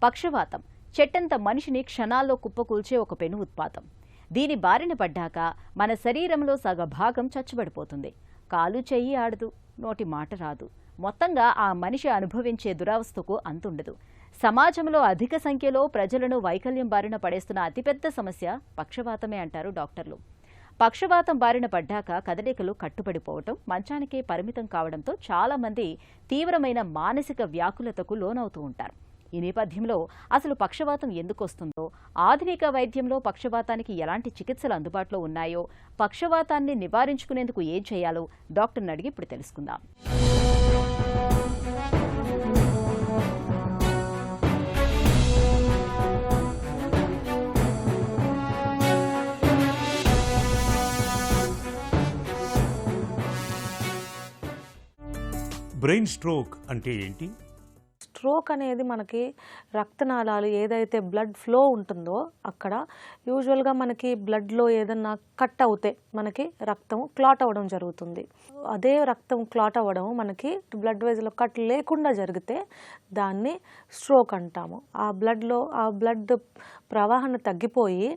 పక్షవాతం చెట్టంత మనిషిని క్షణాల్లో కుప్పకూల్చే ఒక పెను ఉత్పాతం. దీని బారిన పడ్డాక మన శరీరంలో సగభాగం చచ్చుబడిపోతుంది. కాలు చెయ్యి ఆడదు, నోటి మాట రాదు. మొత్తంగా ఆ మనిషి అనుభవించే దురవస్థకు అంతుండదు. సమాజంలో అధిక సంఖ్యలో ప్రజలను వైకల్యం బారిన పడేస్తున్న అతిపెద్ద సమస్య పక్షవాతమే అంటారు డాక్టర్లు. పక్షవాతం బారిన పడ్డాక కదలికలు కట్టుబడిపోవటం, మంచానికే పరిమితం కావడంతో చాలా మంది తీవ్రమైన మానసిక వ్యాకులతకు లోనవుతూ ఉంటారు. ఈ నేపథ్యంలో అసలు పక్షవాతం ఎందుకు వస్తుందో, ఆధునిక వైద్యంలో పక్షవాతానికి ఎలాంటి చికిత్సలు అందుబాటులో ఉన్నాయో, పక్షవాతాన్ని నివారించుకునేందుకు ఏం చేయాలో డాక్టర్ని అడిగి ఇప్పుడు తెలుసుకుందాం. బ్రెయిన్ స్ట్రోక్ అంటే ఏంటి? స్ట్రోక్ అనేది మనకి రక్తనాళాలు ఏదైతే బ్లడ్ ఫ్లో ఉంటుందో అక్కడ యూజువల్గా మనకి బ్లడ్లో ఏదన్నా కట్ అవుతే మనకి రక్తం క్లాట్ అవ్వడం జరుగుతుంది. అదే రక్తం క్లాట్ అవ్వడం మనకి బ్లడ్ వెజల్లో కట్ లేకుండా జరిగితే దాన్ని స్ట్రోక్ అంటాము. ఆ బ్లడ్ ప్రవాహం తగ్గిపోయి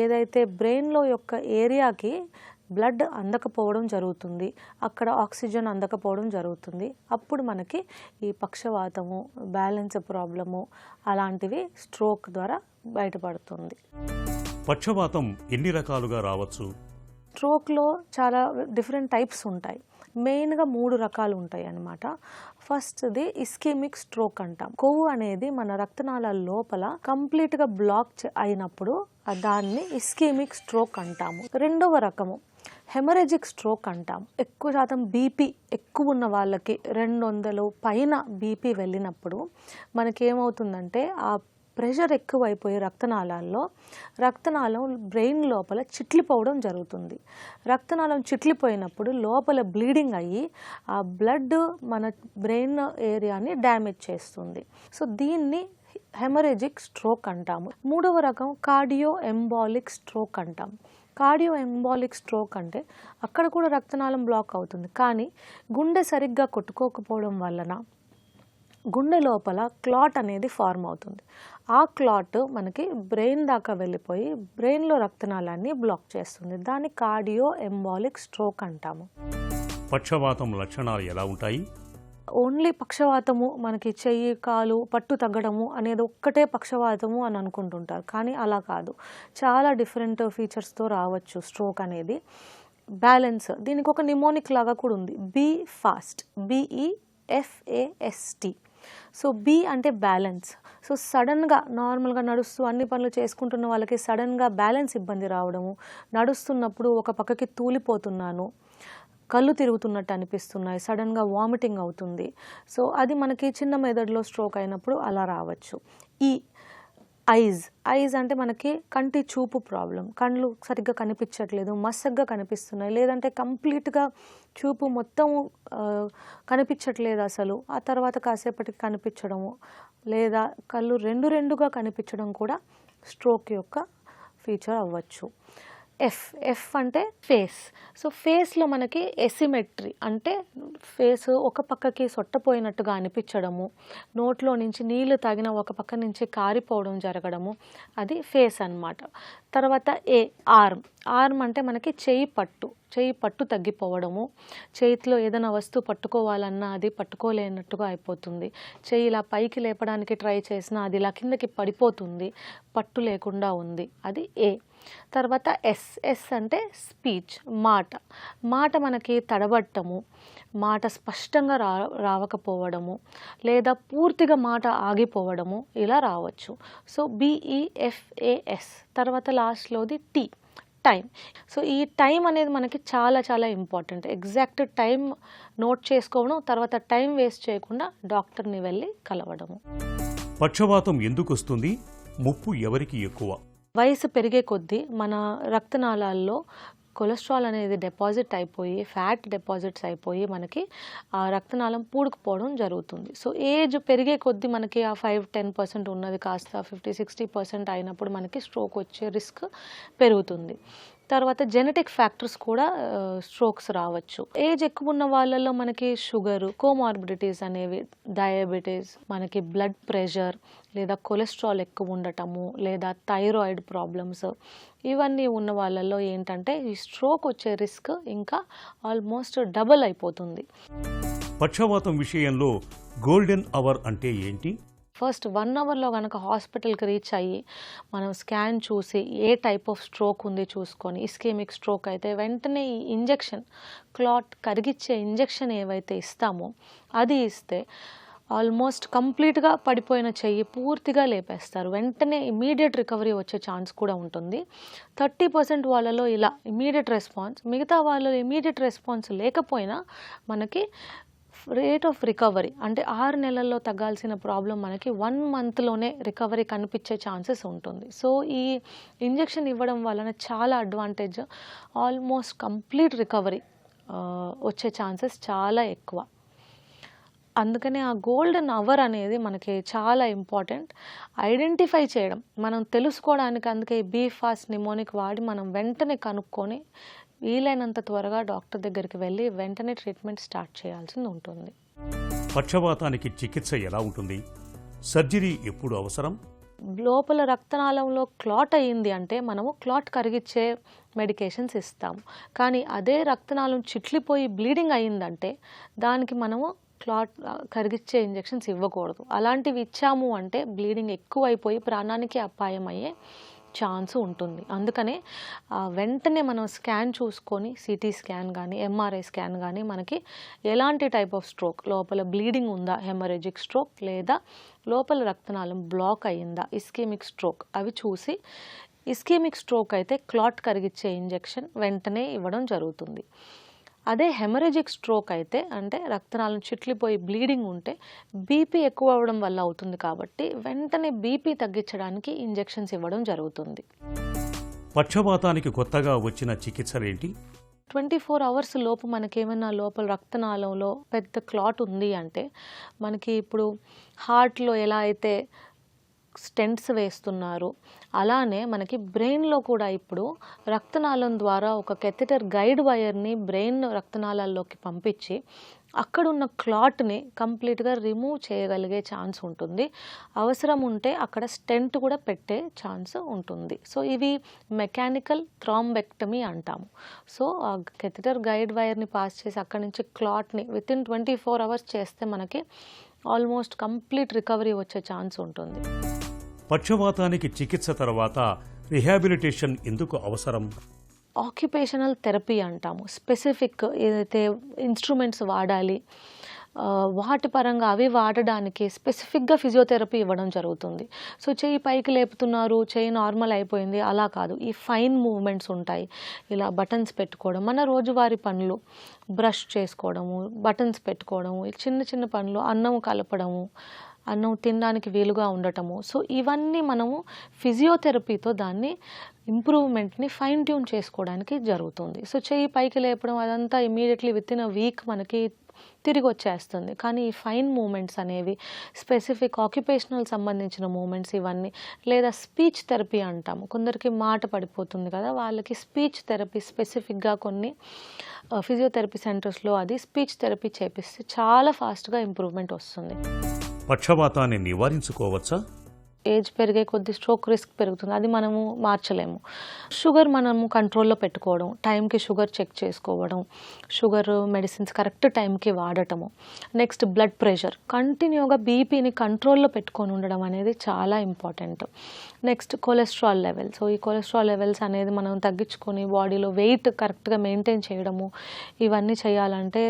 ఏదైతే బ్రెయిన్లో యొక్క ఏరియాకి బ్లడ్ అందకపోవడం జరుగుతుంది, అక్కడ ఆక్సిజన్ అందకపోవడం జరుగుతుంది. అప్పుడు మనకి ఈ పక్షవాతము, బ్యాలెన్స్ ప్రాబ్లము అలాంటివి స్ట్రోక్ ద్వారా బయటపడుతుంది. పక్షవాతం ఎన్ని రకాలుగా రావచ్చు? స్ట్రోక్లో చాలా డిఫరెంట్ టైప్స్ ఉంటాయి. మెయిన్గా 3 రకాలు ఉంటాయి అన్నమాట. ఫస్ట్ది ఇస్కెమిక్ స్ట్రోక్ అంటాం. కొవ్వు అనేది మన రక్తనాళాల లోపల కంప్లీట్గా బ్లాక్ అయినప్పుడు దాన్ని ఇస్కెమిక్ స్ట్రోక్ అంటాము. రెండవ రకము హెమరేజిక్ స్ట్రోక్ అంటాం. ఎక్కువ శాతం బీపీ ఎక్కువ ఉన్న వాళ్ళకి 200 పైన బీపీ వెళ్ళినప్పుడు మనకేమవుతుందంటే ఆ ప్రెషర్ ఎక్కువైపోయి రక్తనాళం బ్రెయిన్ లోపల చిట్లిపోవడం జరుగుతుంది. రక్తనాళం చిట్లిపోయినప్పుడు లోపల బ్లీడింగ్ అయ్యి ఆ బ్లడ్ మన బ్రెయిన్ ఏరియాని డ్యామేజ్ చేస్తుంది. సో దీన్ని హెమరేజిక్ స్ట్రోక్ అంటాము. మూడవ రకం కార్డియో ఎంబాలిక్ స్ట్రోక్ అంటాం. కార్డియో ఎంబాలిక్ స్ట్రోక్ అంటే అక్కడ కూడా రక్తనాళం బ్లాక్ అవుతుంది, కానీ గుండె సరిగ్గా కొట్టుకోకపోవడం వలన గుండె లోపల క్లాట్ అనేది ఫార్మ్ అవుతుంది. ఆ క్లాట్ మనకి బ్రెయిన్ దాకా వెళ్ళిపోయి బ్రెయిన్లో రక్తనాళాన్ని బ్లాక్ చేస్తుంది. దాన్ని కార్డియో ఎంబాలిక్ స్ట్రోక్ అంటాము. పక్షవాతం లక్షణాలు ఎలా ఉంటాయి? ఓన్లీ పక్షవాతము మనకి చెయ్యి కాలు పట్టు తగ్గడము అనేది ఒక్కటే పక్షవాతము అని అనుకుంటుంటారు, కానీ అలా కాదు. చాలా డిఫరెంట్ ఫీచర్స్తో రావచ్చు స్ట్రోక్ అనేది. బ్యాలెన్స్, దీనికి ఒక నిమోనిక్ లాగా కూడా ఉంది, be fast, BEFAST. So B అంటే బ్యాలెన్స్. సో సడన్గా నార్మల్గా నడుస్తూ అన్ని పనులు చేసుకుంటున్న వాళ్ళకి సడన్గా బ్యాలెన్స్ ఇబ్బంది రావడము, నడుస్తున్నప్పుడు ఒక పక్కకి తూలిపోతున్నాను, కళ్ళు తిరుగుతున్నట్టు అనిపిస్తున్నాయి, సడన్గా వామిటింగ్ అవుతుంది. సో అది మనకి చిన్న మెదడులో స్ట్రోక్ అయినప్పుడు అలా రావచ్చు. ఈ ఐజ్ అంటే మనకి కంటి చూపు ప్రాబ్లం, కళ్ళు సరిగ్గా కనిపించట్లేదు, మసగ్గా కనిపిస్తున్నాయి, లేదంటే కంప్లీట్గా చూపు మొత్తం కనిపించట్లేదు అసలు, ఆ తర్వాత కాసేపటికి కనిపించడము, లేదా కళ్ళు రెండుగా కనిపించడం కూడా స్ట్రోక్ యొక్క ఫీచర్ అవ్వచ్చు. ఎఫ్ అంటే ఫేస్. సో ఫేస్లో మనకి ఎసిమెట్రీ అంటే ఫేస్ ఒక పక్కకి సొట్టపోయినట్టుగా అనిపించడము, నోట్లో నుంచి నీళ్లు తాగిన ఒక పక్క నుంచి కారిపోవడం జరగడము, అది ఫేస్ అన్నమాట. తర్వాత ఆర్మ్ అంటే మనకి చెయ్యి పట్టు తగ్గిపోవడము, చేతిలో ఏదైనా వస్తువు పట్టుకోవాలన్నా అది పట్టుకోలేనట్టుగా అయిపోతుంది, చెయ్యి ఇలా పైకి లేపడానికి ట్రై చేసినా అది ఇలా కిందకి పడిపోతుంది, పట్టు లేకుండా ఉంది, అది ఏ. తర్వాత ఎస్ అంటే స్పీచ్, మాట మనకి తడబట్టము, మాట స్పష్టంగా రావకపోవడము, లేదా పూర్తిగా మాట ఆగిపోవడము, ఇలా రావచ్చు. So BEFAS. తర్వాత లాస్ట్లోది టైం. సో ఈ టైం అనేది మనకి చాలా చాలా ఇంపార్టెంట్. ఎగ్జాక్ట్ టైం నోట్ చేసుకోవడం, తర్వాత టైం వేస్ట్ చేయకుండా డాక్టర్ని వెళ్ళి కలవడము. పక్షవాతం ఎందుకు వస్తుంది? ముప్పు ఎవరికి ఎక్కువ? వయసు పెరిగే కొద్దీ మన రక్తనాళాల్లో కొలెస్ట్రాల్ అనేది డిపాజిట్ అయిపోయి, ఫ్యాట్ డిపాజిట్స్ అయిపోయి మనకి ఆ రక్తనాళం పూడుకుపోవడం జరుగుతుంది. సో ఏజ్ పెరిగే కొద్దీ మనకి ఆ 5-10% ఉన్నది కాస్త 50-60% అయినప్పుడు మనకి స్ట్రోక్ వచ్చే రిస్క్ పెరుగుతుంది. తర్వాత జెనెటిక్ ఫ్యాక్టర్స్ కూడా స్ట్రోక్స్ రావచ్చు. ఏజ్ ఎక్కువ ఉన్న వాళ్ళల్లో మనకి షుగర్, కోమార్బిడిటీస్ అనేవి, డయాబెటీస్, మనకి బ్లడ్ ప్రెషర్ లేదా కొలెస్ట్రాల్ ఎక్కువ ఉండటము లేదా థైరాయిడ్ ప్రాబ్లమ్స్, ఇవన్నీ ఉన్న వాళ్ళల్లో ఏంటంటే ఈ స్ట్రోక్ వచ్చే రిస్క్ ఇంకా ఆల్మోస్ట్ డబుల్ అయిపోతుంది. పక్షవాతం విషయంలో గోల్డెన్ అవర్ అంటే ఏంటి? ఫస్ట్ 1 అవర్లో కనుక హాస్పిటల్కి రీచ్ అయ్యి మనం స్కాన్ చూసి ఏ టైప్ ఆఫ్ స్ట్రోక్ ఉంది చూసుకొని, ఇస్కెమిక్ స్ట్రోక్ అయితే వెంటనే ఈ ఇంజెక్షన్, క్లాట్ కరిగిచ్చే ఇంజెక్షన్ ఏవైతే ఇస్తామో అది ఇస్తే ఆల్మోస్ట్ కంప్లీట్గా పడిపోయిన చెయ్యి పూర్తిగా లేపేస్తారు. వెంటనే ఇమీడియట్ రికవరీ వచ్చే ఛాన్స్ కూడా ఉంటుంది. 30% వాళ్ళలో ఇలా ఇమీడియట్ రెస్పాన్స్, మిగతా వాళ్ళలో ఇమీడియట్ రెస్పాన్స్ లేకపోయినా మనకి రేట్ ఆఫ్ రికవరీ అంటే 6 నెలల్లో తగ్గాల్సిన ప్రాబ్లం మనకి 1 మంత్లోనే రికవరీ కనిపించే ఛాన్సెస్ ఉంటుంది. సో ఈ ఇంజెక్షన్ ఇవ్వడం వలన చాలా అడ్వాంటేజ్, ఆల్మోస్ట్ కంప్లీట్ రికవరీ వచ్చే ఛాన్సెస్ చాలా ఎక్కువ. అందుకనే ఆ గోల్డెన్ అవర్ అనేది మనకి చాలా ఇంపార్టెంట్. ఐడెంటిఫై చేయడం, మనం తెలుసుకోవడానికి, అందుకే బీ ఫాస్ట్ నిమోనిక్ వాడి మనం వెంటనే కనుక్కొని వీలైనంత త్వరగా డాక్టర్ దగ్గరికి వెళ్ళి వెంటనే ట్రీట్మెంట్ స్టార్ట్ చేయాల్సి ఉంటుంది. పక్షవాతానికి చికిత్స ఎలా ఉంటుంది? సర్జరీ ఎప్పుడు అవసరం? లోపల రక్తనాళంలో క్లాట్ అయ్యింది అంటే మనము క్లాట్ కరిగిచ్చే మెడికేషన్స్ ఇస్తాము. కానీ అదే రక్తనాళం చిట్లిపోయి బ్లీడింగ్ అయ్యిందంటే దానికి మనము క్లాట్ కరిగిచ్చే ఇంజెక్షన్స్ ఇవ్వకూడదు. అలాంటివి ఇచ్చాము అంటే బ్లీడింగ్ ఎక్కువైపోయి ప్రాణానికి అపాయం అయ్యే ఛాన్స్ ఉంటుంది. అందుకనే వెంటనే మనం స్కాన్ చూసుకొని, సిటీ స్కాన్ కానీ ఎంఆర్ఐ స్కాన్ కానీ మనకి ఎలాంటి టైప్ ఆఫ్ స్ట్రోక్, లోపల బ్లీడింగ్ ఉందా, హెమరేజిక్ స్ట్రోక్ లేదా లోపల రక్తనాళం బ్లాక్ అయ్యిందా, ఇస్కెమిక్ స్ట్రోక్, అవి చూసి ఇస్కెమిక్ స్ట్రోక్ అయితే క్లాట్ కరిగిచ్చే ఇంజెక్షన్ వెంటనే ఇవ్వడం జరుగుతుంది. అదే హెమరేజిక్ స్ట్రోక్ అయితే అంటే రక్తనాళం చిట్లిపోయి బ్లీడింగ్ ఉంటే బీపీ ఎక్కువ అవ్వడం వల్ల అవుతుంది కాబట్టి వెంటనే బీపీ తగ్గించడానికి ఇంజెక్షన్స్ ఇవ్వడం జరుగుతుంది. పక్షవాతానికి కొత్తగా వచ్చిన చికిత్సలేంటి? 24 అవర్స్ లోపు మనకేమైనా లోపల రక్తనాళంలో పెద్ద క్లాట్ ఉంది అంటే మనకి ఇప్పుడు హార్ట్లో ఎలా అయితే స్టెంట్స్ వేస్తున్నారు అలానే మనకి బ్రెయిన్లో కూడా ఇప్పుడు రక్తనాళం ద్వారా ఒక కెథెటర్ గైడ్ వైర్ని బ్రెయిన్ రక్తనాళాల్లోకి పంపించి అక్కడున్న క్లాట్ని కంప్లీట్గా రిమూవ్ చేయగలిగే ఛాన్స్ ఉంటుంది. అవసరం ఉంటే అక్కడ స్టెంట్ కూడా పెట్టే ఛాన్స్ ఉంటుంది. సో ఇవి మెకానికల్ థ్రాంబెక్టమీ అంటాము. సో ఆ కెథెటర్ గైడ్ వైర్ని పాస్ చేసి అక్కడి నుంచి క్లాట్ని వితిన్ 24 అవర్స్ చేస్తే మనకి ఆల్మోస్ట్ కంప్లీట్ రికవరీ వచ్చే ఛాన్స్ ఉంటుంది. పక్షవాతానికి చికిత్స తర్వాత రిహాబిలిటేషన్ ఎందుకు అవసరం? ఆక్యుపేషనల్ థెరపీ అంటాము. స్పెసిఫిక్ ఏదైతే ఇన్స్ట్రుమెంట్స్ వాడాలి వాటి పరంగా అవి వాడడానికి స్పెసిఫిక్గా ఫిజియోథెరపీ ఇవ్వడం జరుగుతుంది. సో చెయ్యి పైకి లేపుతున్నారు, చెయ్యి నార్మల్ అయిపోయింది అలా కాదు. ఈ ఫైన్ మూవ్మెంట్స్ ఉంటాయి, ఇలా బటన్స్ పెట్టుకోవడం, మన రోజువారీ పనులు, బ్రష్ చేసుకోవడము, బటన్స్ పెట్టుకోవడము, చిన్న చిన్న పనులు, అన్నం కలపడము, అన్నం తినడానికి వీలుగా ఉండటము. సో ఇవన్నీ మనము ఫిజియోథెరపీతో దాన్ని ఇంప్రూవ్మెంట్ని ఫైన్ ట్యూన్ చేసుకోవడానికి జరుగుతుంది. సో చెయ్యి పైకి లేపడం అదంతా ఇమీడియట్లీ వితిన్ అ వీక్ మనకి తిరిగి వచ్చేస్తుంది. కానీ ఈ ఫైన్ మూమెంట్స్ అనేవి స్పెసిఫిక్ ఆక్యుపేషనల్ సంబంధించిన మూమెంట్స్ ఇవన్నీ, లేదా స్పీచ్ థెరపీ అంటాము. కొందరికి మాట పడిపోతుంది కదా, వాళ్ళకి స్పీచ్ థెరపీ స్పెసిఫిక్గా కొన్ని ఫిజియోథెరపీ సెంటర్స్లో అది స్పీచ్ థెరపీ చేపిస్తే చాలా ఫాస్ట్గా ఇంప్రూవ్మెంట్ వస్తుంది. పక్షవాతాన్ని నివారించుకోవచ్చా? ఏజ్ పెరిగే కొద్ది స్ట్రోక్ రిస్క్ పెరుగుతుంది, అది మనము మార్చలేము. షుగర్ మనము కంట్రోల్లో పెట్టుకోవడం, టైంకి షుగర్ చెక్ చేసుకోవడం, షుగర్ మెడిసిన్స్ కరెక్ట్ టైంకి వాడటము, నెక్స్ట్ బ్లడ్ ప్రెషర్, కంటిన్యూగా బీపీని కంట్రోల్లో పెట్టుకొని ఉండడం అనేది చాలా important. Next cholesterol levels. So ఈ కొలెస్ట్రాల్ లెవెల్స్ అనేది మనం తగ్గించుకొని బాడీలో వెయిట్ కరెక్ట్గా మెయింటైన్ చేయడము, ఇవన్నీ చేయాలంటే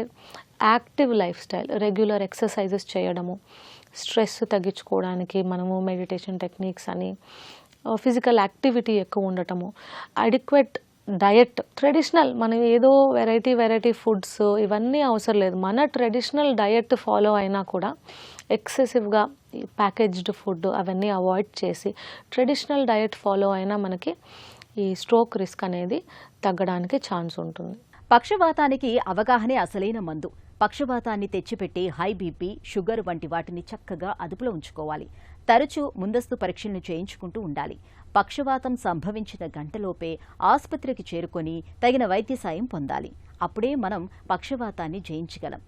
active life style, regular exercises చేయడము, స్ట్రెస్ తగ్గించుకోవడానికి మనము మెడిటేషన్ టెక్నిక్స్ అని, ఫిజికల్ యాక్టివిటీ ఎక్కువ ఉండటము, అడిక్వేట్ డయట్, ట్రెడిషనల్ మనం ఏదో వెరైటీ ఫుడ్స్ ఇవన్నీ అవసరం లేదు, మన ట్రెడిషనల్ డయట్ ఫాలో అయినా కూడా ఎక్సెసివ్గా ప్యాకేజ్డ్ ఫుడ్ అవన్నీ అవాయిడ్ చేసి ట్రెడిషనల్ డయట్ ఫాలో అయినా మనకి ఈ స్ట్రోక్ రిస్క్ అనేది తగ్గడానికి ఛాన్స్ ఉంటుంది. పక్షవాతానికి అవగాహనే అసలైన మందు. పక్షవాతాన్ని తెచ్చిపెట్టి హై బీపీ, షుగర్ వంటి వాటిని చక్కగా అదుపులో ఉంచుకోవాలి. తరచూ ముందస్తు పరీక్షలను చేయించుకుంటూ ఉండాలి. పక్షవాతం సంభవించిన గంటలోపే ఆసుపత్రికి చేరుకొని తగిన వైద్య సాయం పొందాలి. అప్పుడే మనం పక్షవాతాన్ని జయించగలం.